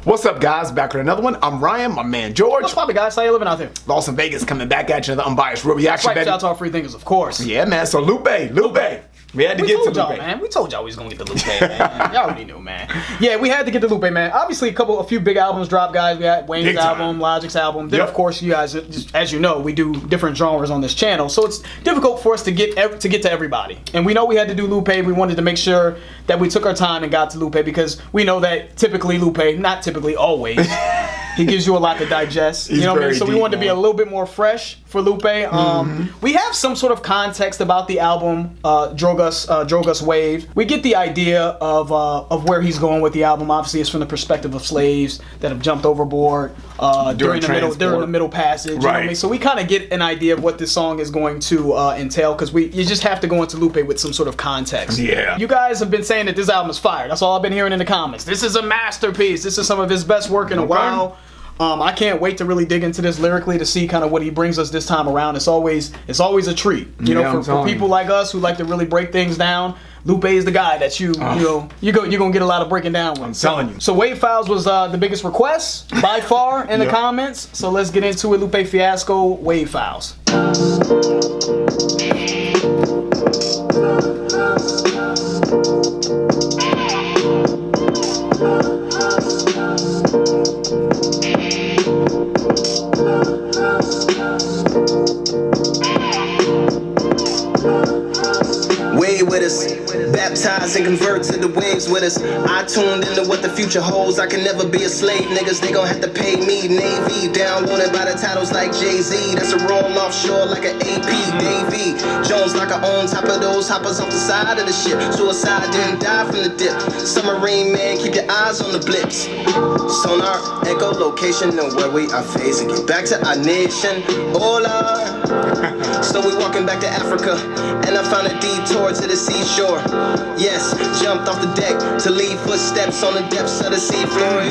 What's up, guys? Back with another one. I'm Ryan, my man George. What's poppin', guys? How you living out there? Las Vegas coming back at you, another unbiased real reaction. Right, shout out to our free thinkers, of course. Yeah, man. So Lupe. We had to get to Lupe. Man. We told y'all we was gonna get the Lupe, man. Y'all already knew, man. Yeah, we had to get the Lupe, man. Obviously, a few big albums dropped, guys. We had Wayne's album, Logic's album. Then, of course, you guys, just, as you know, we do different genres on this channel, so it's difficult for us to get to everybody. And we know we had to do Lupe. We wanted to make sure that we took our time and got to Lupe because we know that typically Lupe, not typically, always. He gives you a lot to digest. You know what I mean? So we wanted to be a little bit more fresh for Lupe. We have some sort of context about the album, Drog Us Wave. We get the idea of where he's going with the album. Obviously, it's from the perspective of slaves that have jumped overboard during the middle passage. You know what I mean? So we kind of get an idea of what this song is going to entail because you just have to go into Lupe with some sort of context. Yeah. You guys have been saying that this album is fire. That's all I've been hearing in the comments. This is a masterpiece. This is some of his best work in a while. I can't wait to really dig into this lyrically to see kind of what he brings us this time around. It's always a treat, you know, for people like us who like to really break things down. Lupe is the guy that you're gonna get a lot of breaking down with. I'm telling you. So Wave Files was the biggest request by far in the comments. So let's get into it. Lupe Fiasco, Wave Files. Way with us, baptized and convert to the waves with us. I tuned into what the future holds. I can never be a slave, niggas. They gon' have to pay me. Navy, downloaded by the titles like Jay-Z. That's a roll offshore like an AP. Davy Jones like I own top of those hoppers off the side of the ship. Suicide didn't die from the dip. Submarine man, keep your eyes on the blips. Sonar, echo, location, and where we are facing. Get back to our nation. Hola. So we walking back to Africa, and I found a detour to the seashore. Yes, jumped off the deck to leave footsteps on the depths of the seafloor.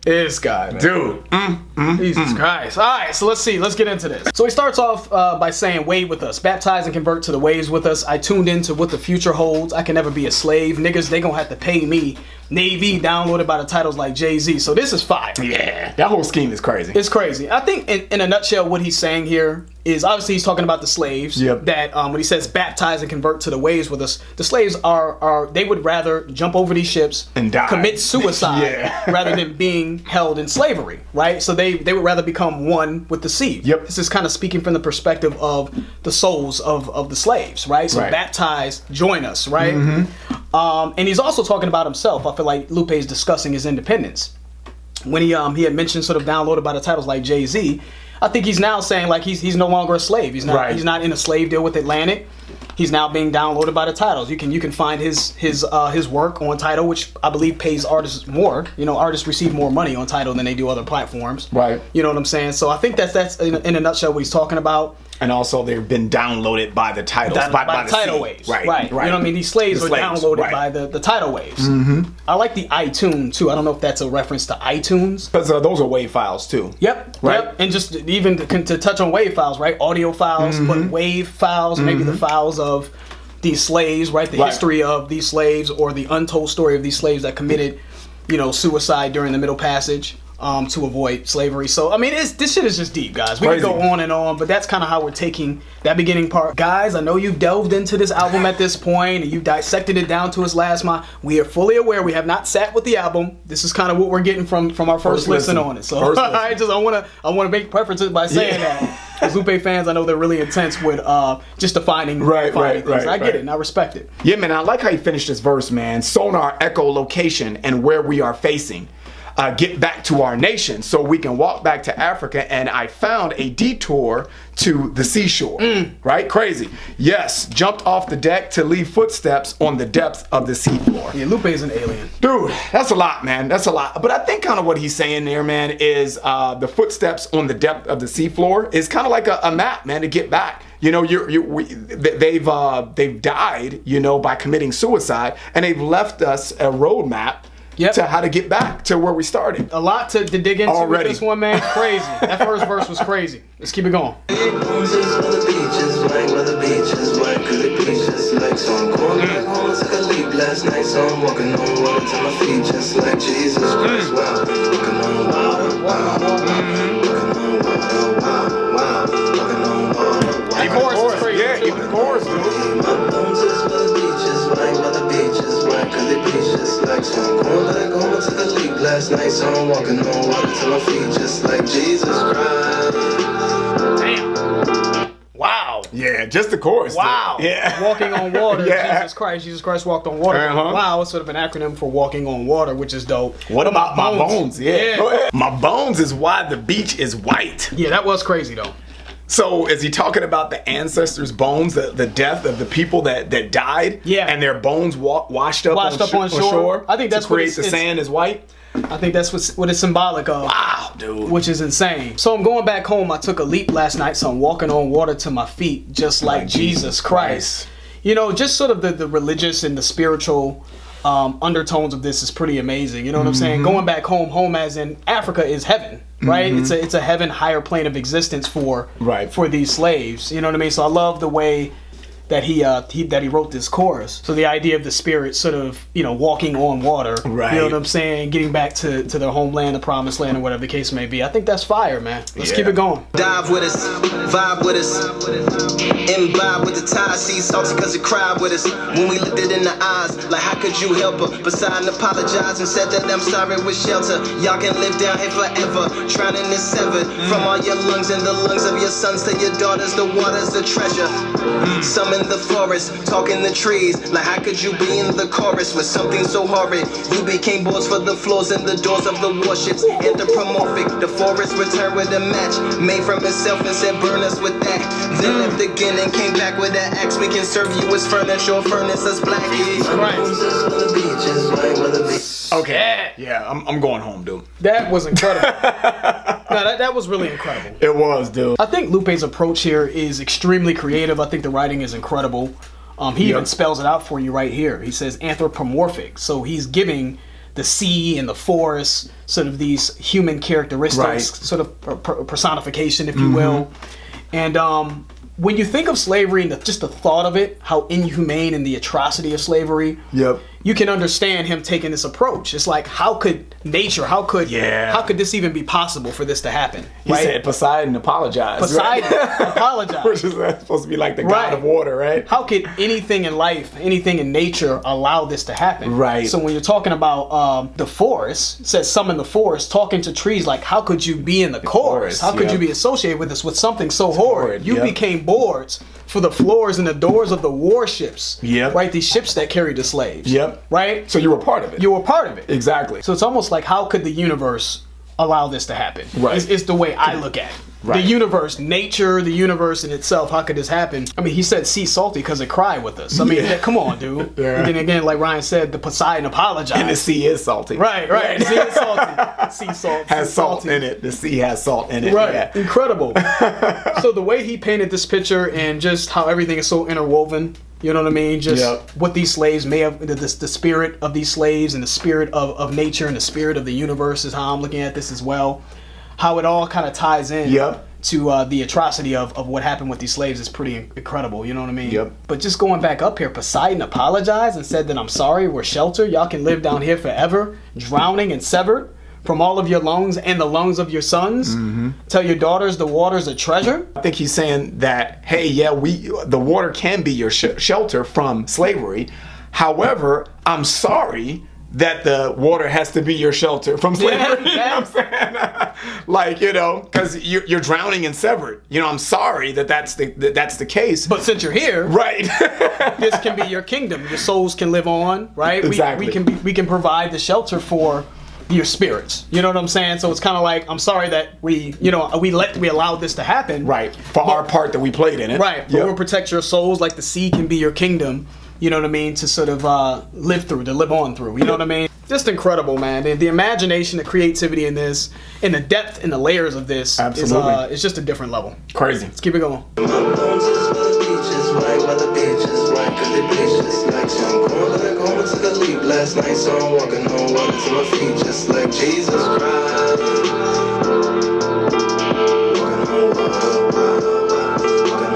This guy, man. Dude. Jesus Christ. All right, so let's see. Let's get into this. So he starts off by saying, wave with us. Baptize and convert to the waves with us. I tuned into what the future holds. I can never be a slave. Niggas, they gonna have to pay me. Navy, downloaded by the titles like Jay-Z. So this is fire. Yeah, that whole scheme is crazy. It's crazy. I think in a nutshell, what he's saying here is obviously he's talking about the slaves. Yep. That when he says baptize and convert to the waves with us, the slaves are they would rather jump over these ships and die, commit suicide rather than being held in slavery, right? So they would rather become one with the sea. Yep. This is kind of speaking from the perspective of the souls of the slaves, right? So baptize, join us, right? And he's also talking about himself. I feel like Lupe is discussing his independence. When he had mentioned sort of downloaded by the titles like Jay-Z, I think he's now saying like he's no longer a slave. He's not in a slave deal with Atlantic. He's now being downloaded by the titles. You can find his work on Tidal, which I believe pays artists more. You know, artists receive more money on Tidal than they do other platforms. Right. You know what I'm saying? So I think that's in a nutshell what he's talking about. And also, they've been downloaded by the titles, by the tidal sea. waves. Right. You know what I mean? These slaves are downloaded by the tidal waves. I like the iTunes too. I don't know if that's a reference to iTunes. Because those are wave files too. Yep. And just even to touch on wave files, right? Audio files, but wave files, maybe the files of these slaves, right? The history of these slaves or the untold story of these slaves that committed, suicide during the Middle Passage. To avoid slavery. So, I mean, this shit is just deep, guys. We can go on and on, but that's kind of how we're taking that beginning part. Guys, I know you've delved into this album at this point, and you've dissected it down to its last mile. We are fully aware. We have not sat with the album. This is kind of what we're getting from our first listen on it. So, I want to make preferences by saying that. As Lupe fans, I know they're really intense with just defining things. I get it, and I respect it. Yeah, man, I like how you finished this verse, man. Sonar, echo, location, and where we are facing. Get back to our nation so we can walk back to Africa, and I found a detour to the seashore. Right? Crazy. Yes, jumped off the deck to leave footsteps on the depths of the seafloor. Yeah, Lupe is an alien. Dude, that's a lot, man. That's a lot. But I think kind of what he's saying there, man, is the footsteps on the depth of the seafloor is kind of like a map, man, to get back. You know, they've died, by committing suicide, and they've left us a roadmap to how to get back to where we started. A lot to dig into with this one, man. Crazy. That first verse was crazy. Let's keep it going. Last night, so I'm walking on water to my feet just like Jesus Christ. Wow, walking on water, wow, walking on water, wow, wow, walking on water, wow. The chorus is crazy. Yeah, even the chorus, dude. My bones is where the beach is right, where the beach is right, cause they beach just like. So I'm going back home to the league last night, so I'm walking on water to my feet just like Jesus Christ. Damn. Wow. Yeah, just the chorus. Wow. Dude. Yeah. Walking on water. Yeah. Jesus Christ. Jesus Christ walked on water. Uh-huh. Wow. It's sort of an acronym for walking on water, which is dope. What about my bones? Yeah. Go ahead. My bones is why the beach is white. Yeah, that was crazy though. So is he talking about the ancestors' bones, the death of the people that died? Yeah. And their bones washed up on shore? I think that's to what create the sand is white? I think that's what it's symbolic of. Wow, dude. Which is insane. So I'm going back home. I took a leap last night, so I'm walking on water to my feet, just like Jesus Christ. You know, just sort of the religious and the spiritual undertones of this is pretty amazing. You know what I'm saying? Going back home as in Africa is heaven, right? It's a heaven, higher plane of existence for these slaves. You know what I mean? So I love the way that he wrote this chorus. So the idea of the spirit sort of, you know, walking on water. Right. You know what I'm saying? Getting back to their homeland, the promised land, or whatever the case may be. I think that's fire, man. Let's keep it going. Dive with us, vibe with us, imbibe with the tide, see salty cause it cried with us. When we looked it in the eyes, like how could you help her? Poseidon apologized and said that I'm sorry with shelter. Y'all can live down here forever, drowning is severed from all your lungs and the lungs of your sons to your daughters, the water's the treasure. Some in the forest, talking the trees, like how could you be in the chorus with something so horrid? You became boards for the floors and the doors of the warships, anthropomorphic. The forest returned with a match made from itself and said burn us with that. Then left again and came back with that axe. We can serve you as furniture or furnace as black. Okay. Yeah, I'm going home, dude. That was incredible. No, that was really incredible. It was, dude. I think Lupe's approach here is extremely creative. I think the writing is incredible. He even spells it out for you right here. He says anthropomorphic. So he's giving the sea and the forest sort of these human characteristics, sort of personification, if you will. And when you think of slavery and just the thought of it, how inhumane and the atrocity of slavery, you can understand him taking this approach. It's like, how could nature, how could this even be possible for this to happen? He said Poseidon apologized. Poseidon apologized. Which is supposed to be like the god of water, right? How could anything in life, anything in nature allow this to happen? Right. So when you're talking about the forest, it says some in the forest, talking to trees, like how could you be in the chorus? How could you be associated with this, with something so horrid? You became boards for the floors and the doors of the warships. Right? These ships that carried the slaves. Right? So you were part of it. You were part of it. Exactly. So it's almost like, how could the universe allow this to happen? Right. It's the way I look at it. The universe, nature, the universe in itself, how could this happen? I mean, he said sea salty because it cried with us. I mean, come on, dude. And then again, like Ryan said, the Poseidon apologized. And the sea is salty. Right. The sea is salty. Sea salt. Has salt in it. The sea has salt in it. Right. Yeah. Incredible. So the way he painted this picture and just how everything is so interwoven, you know what I mean? Just what these slaves may have, the spirit of these slaves and the spirit of nature and the spirit of the universe is how I'm looking at this as well. How it all kind of ties in to the atrocity of what happened with these slaves is pretty incredible, you know what I mean? But just going back up here, Poseidon apologized and said that I'm sorry, we're sheltered, y'all can live down here forever, drowning and severed from all of your lungs and the lungs of your sons. Tell your daughters the water's a treasure. I think he's saying that, hey, the water can be your shelter from slavery. However, I'm sorry that the water has to be your shelter from slavery. You know what I'm saying? Like, you know, because you're drowning and severed. You know, I'm sorry that's the case. But since you're here, this can be your kingdom. Your souls can live on, right? Exactly. We can provide the shelter for your spirits. You know what I'm saying? So it's kind of like, I'm sorry that we allowed this to happen. Right. For our part that we played in it. Right. But we'll protect your souls like the sea can be your kingdom. You know what I mean? To sort of live on through. You know what I mean? Just incredible, man. The imagination, the creativity in this, and the depth and the layers of this is just a different level. Crazy. Let's keep it going. Last night, so I'm walking on water to my feet just like Jesus Christ. Walking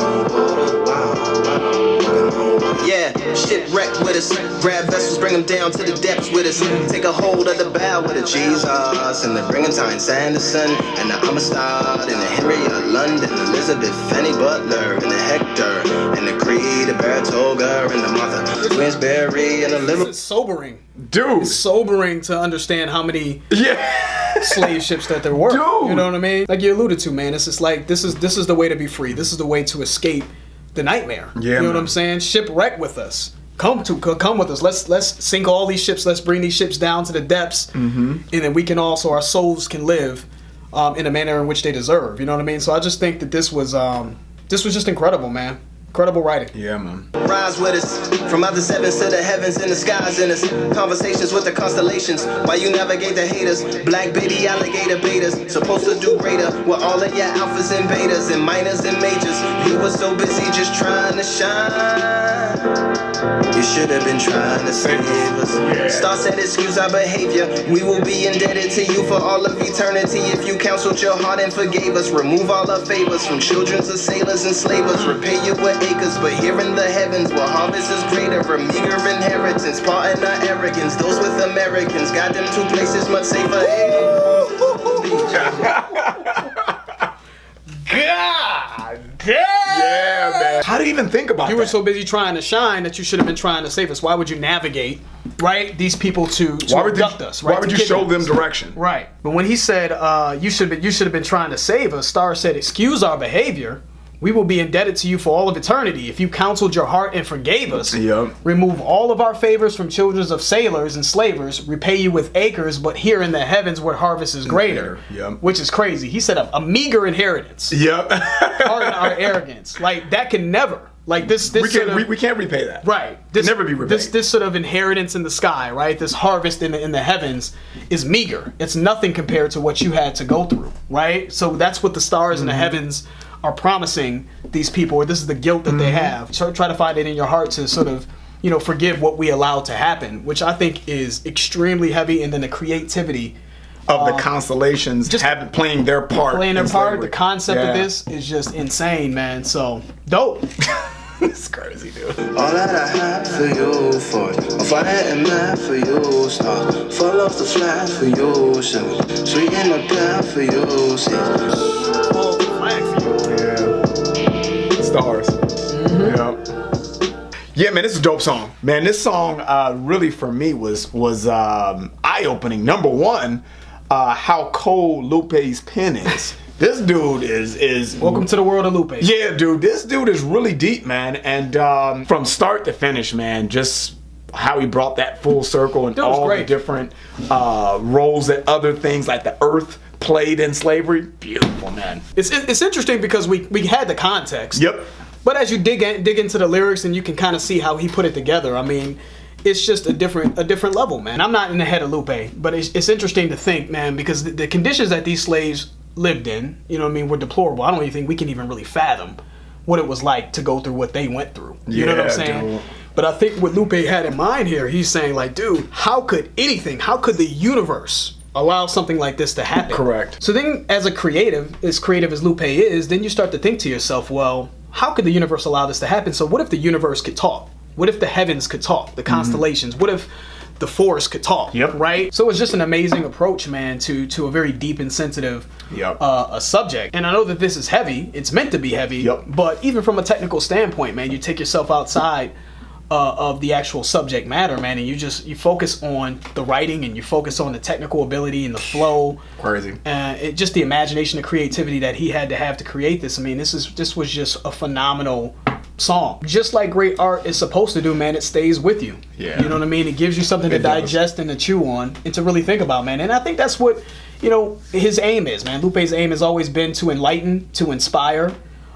on water, yeah, shipwreck with us. us. Grab vessels, bring them down to the depths with us. Take a hold of the bow with a Jesus. And the Brigantine Sanderson. And the Amistad. And the Henry of London. Elizabeth, Fanny Butler. And the Hector. And the Creed, the Bertoga. And the Martha Winsberry. And the Liverpool. It's sobering. Dude. It's sobering to understand how many slave ships that there were. Dude. You know what I mean? Like you alluded to, man. It's just like this is the way to be free. This is the way to escape the nightmare. Yeah, you know what man. I'm saying? Shipwreck with us. Come with us. Let's sink all these ships. Let's bring these ships down to the depths, and then we can also our souls can live in a manner in which they deserve. You know what I mean? So I just think that this was just incredible, man. Incredible writing. Yeah, man. Rise with us, from out the sevens to the heavens and the skies in us. Conversations with the constellations, while you navigate the haters. Black baby alligator betas, supposed to do greater. With all of your alphas and betas and minors and majors. You were so busy just trying to shine. You should have been trying to save us. Star said excuse our behavior. We will be indebted to you for all of eternity. If you counseled your heart and forgave us. Remove all our favors from children to sailors and slavers. Repay you with acres, but here in the heavens where harvest is greater, a meager inheritance, pardon our arrogance. Those with Americans got them two places much safer. God damn! Yeah, man. How do you even think about You that? were so busy trying to shine that you should have been trying to save us. Why would you navigate, right, these people to abduct us? Right? Why would to you show kidnap them us? direction? Right. But when he said you should have been trying to save us, Star said, excuse our behavior. We will be indebted to you for all of eternity. If you counseled your heart and forgave us, remove all of our favors from children of sailors and slavers, repay you with acres, but here in the heavens where harvest is greater. Which is crazy. He said a meager inheritance. Pardon our arrogance. Like that can never. Like this we can't repay that. Right. This never be repaid. This sort of inheritance in the sky, right? This harvest in the heavens is meager. It's nothing compared to what you had to go through, right? So that's what the stars in the heavens are promising these people, or this is the guilt that they have. So try to find it in your heart to sort of, forgive what we allowed to happen, which I think is extremely heavy. And then the creativity of the constellations just playing their part. The concept of this is just insane, man. So dope. It's crazy, dude. All that I had for you, for a fire and mad for you, star. Fall off the flat for you, seven. Sweet in the bed for you, six. Fall off the flag for you. Yeah. Stars. Yeah, man, this is a dope song. Man, this song really for me was eye-opening. Number one, how cold Lupe's pen is. This dude is welcome to the world of Lupe. Yeah, dude, this dude is really deep, man. And from start to finish, man, just how he brought that full circle and all the different roles that other things like the earth played in slavery. Beautiful, man. It's interesting because we had the context. Yep. But as you dig into the lyrics, and you can kind of see how he put it together. I mean, it's just a different level, man. I'm not in the head of Lupe, but it's interesting to think, man, because the conditions that these slaves lived in, were deplorable. I don't even think we can even really fathom what it was like to go through what they went through. You know what I'm saying? Dude. But I think what Lupe had in mind here, he's saying like, dude, how could the universe allow something like this to happen? Correct. So then as creative as Lupe is, then you start to think to yourself, well, how could the universe allow this to happen? So what if the universe could talk? What if the heavens could talk? The constellations? What if the forest could talk? Right? So it's just an amazing approach, man, to a very deep and sensitive a subject. And I know that this is heavy. It's meant to be heavy. But even from a technical standpoint, man, you take yourself outside of the actual subject matter, man, and you focus on the writing, and you focus on the technical ability and the flow. Crazy. Just the imagination, the creativity that he had to have to create this. I mean, this was just a phenomenal song. Just like great art is supposed to do, man, it stays with you. Yeah. You know what I mean? It gives you something to digest and to chew on and to really think about, man. And I think that's what, his aim is, man. Lupe's aim has always been to enlighten, to inspire,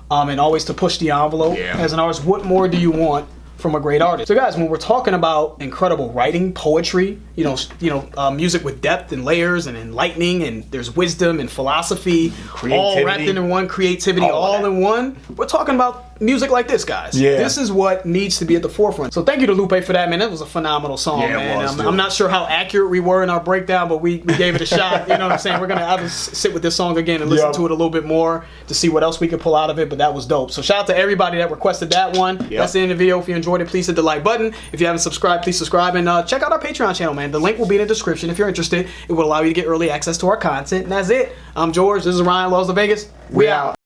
and always to push the envelope. As an artist, what more do you want from a great artist? So guys, when we're talking about incredible writing, poetry, music with depth and layers and enlightening, and there's wisdom and philosophy all wrapped into one, creativity all in one, we're talking about music like this, guys. Yeah. This is what needs to be at the forefront. So thank you to Lupe for that, man. That was a phenomenal song, Yeah, it man. was, dude. I'm not sure how accurate we were in our breakdown, but we gave it a shot. You know what I'm saying? We're going to have to sit with this song again and listen to it a little bit more to see what else we could pull out of it, but that was dope. So shout out to everybody that requested that one. Yep. That's the end of the video. If you enjoyed it, please hit the like button. If you haven't subscribed, please subscribe, and check out our Patreon channel, man. The link will be in the description if you're interested. It will allow you to get early access to our content, and that's it. I'm George. This is Ryan Loves the Vegas. We out.